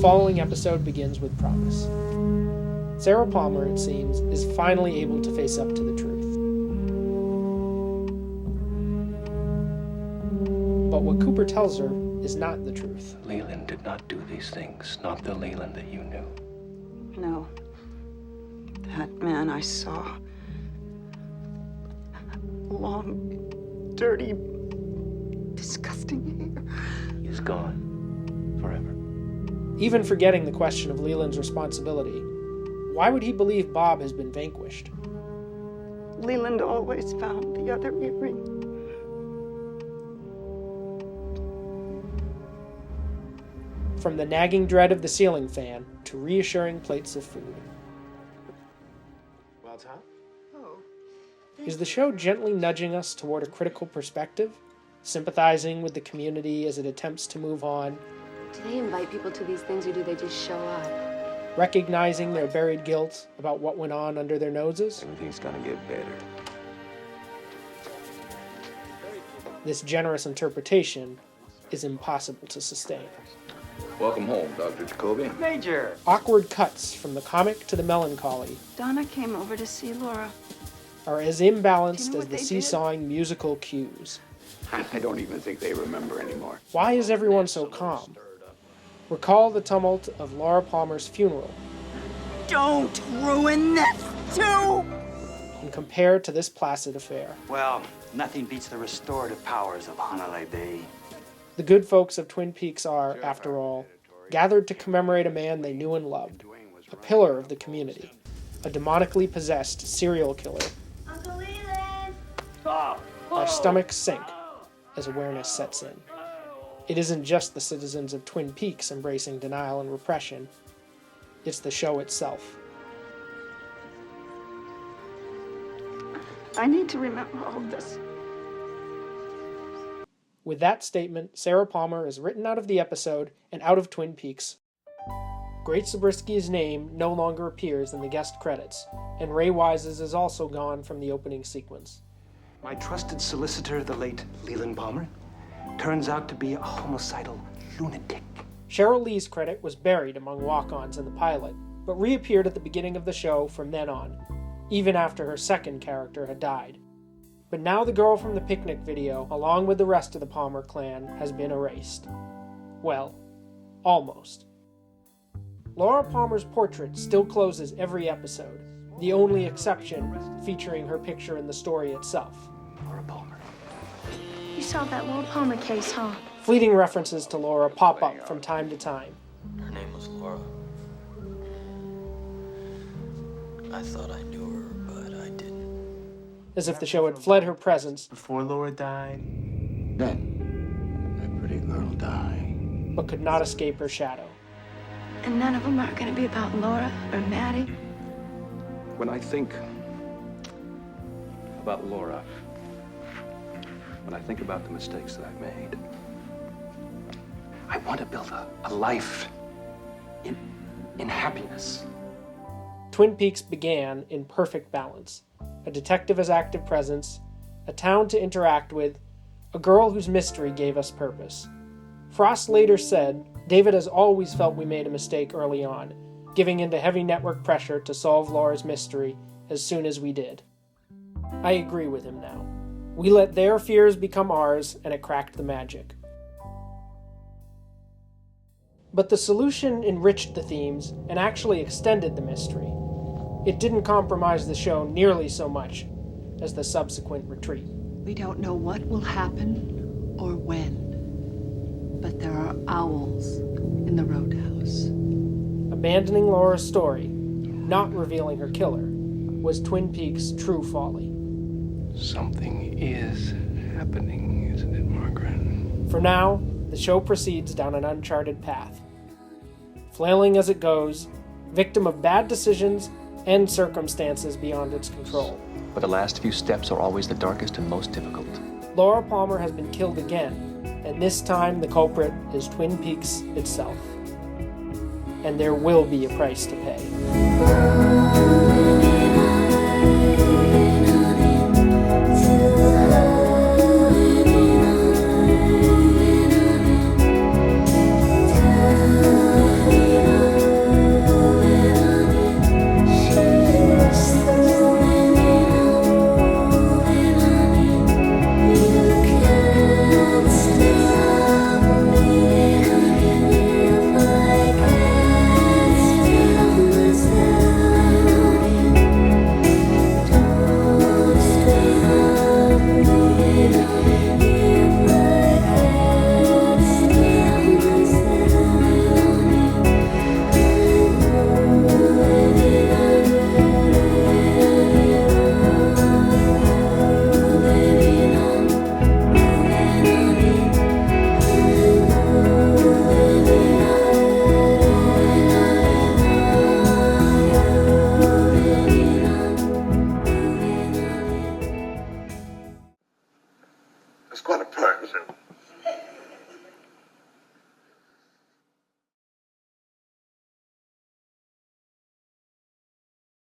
following episode begins with promise. Sarah Palmer, it seems, is finally able to face up to the truth. But what Cooper tells her is not the truth. Leland did not do these things, not the Leland that you knew. No. That man I saw. Long, dirty, disgusting hair. He's gone. Forever. Even forgetting the question of Leland's responsibility, why would he believe Bob has been vanquished? Leland always found the other earring. From the nagging dread of the ceiling fan to reassuring plates of food. Well, Tom? Oh. Is the show gently nudging us toward a critical perspective, sympathizing with the community as it attempts to move on, Do they invite people to these things, or do they just show up? recognizing their buried guilt about what went on under their noses? Everything's gonna get better. This generous interpretation is impossible to sustain. Welcome home, Dr. Jacoby. Major! Awkward cuts from the comic to the melancholy Donna came over to see Laura. are as Do you imbalanced know as what the they did? seesawing musical cues. I don't even think they remember anymore. Why is everyone so calm? Recall the tumult of Laura Palmer's funeral Don't ruin this, too! and compare to this placid affair. Well, nothing beats the restorative powers of Hanalei Bay. The good folks of Twin Peaks are, after all, gathered to commemorate a man they knew and loved, a pillar of the community, a demonically possessed serial killer. Uncle Leland! Our stomachs sink as awareness sets in. It isn't just the citizens of Twin Peaks embracing denial and repression, it's the show itself. I need to remember all of this. With that statement, Sarah Palmer is written out of the episode and out of Twin Peaks. Great Zabriskie's name no longer appears in the guest credits, and Ray Wise's is also gone from the opening sequence. My trusted solicitor, the late Leland Palmer, turns out to be a homicidal lunatic. Cheryl Lee's credit was buried among walk-ons in the pilot, but reappeared at the beginning of the show from then on, even after her second character had died. But now the girl from the picnic video, along with the rest of the Palmer clan, has been erased. Well, almost. Laura Palmer's portrait still closes every episode, the only exception featuring her picture in the story itself. Laura Palmer. You solved that Laura Palmer case, huh? Fleeting references to Laura pop up from time to time. Her name was Laura. I thought I knew her, but I didn't. As if the show had fled her presence, Before Laura died, Then, that pretty girl died. but could not escape her shadow. And none of them are going to be about Laura or Maddie. When I think about Laura, when I think about the mistakes that I've made, I want to build a life in happiness. Twin Peaks began in perfect balance. A detective as active presence, a town to interact with, a girl whose mystery gave us purpose. Frost later said, David has always felt we made a mistake early on, giving in to heavy network pressure to solve Laura's mystery as soon as we did. I agree with him now. We let their fears become ours, and it cracked the magic. But the solution enriched the themes and actually extended the mystery. It didn't compromise the show nearly so much as the subsequent retreat. We don't know what will happen or when, but there are owls in the roadhouse. Abandoning Laura's story, not revealing her killer, was Twin Peaks' true folly. Something is happening, isn't it, Margaret? For now, the show proceeds down an uncharted path. Flailing as it goes, victim of bad decisions and circumstances beyond its control. But the last few steps are always the darkest and most difficult. Laura Palmer has been killed again, and this time the culprit is Twin Peaks itself. And there will be a price to pay. It's quite a person.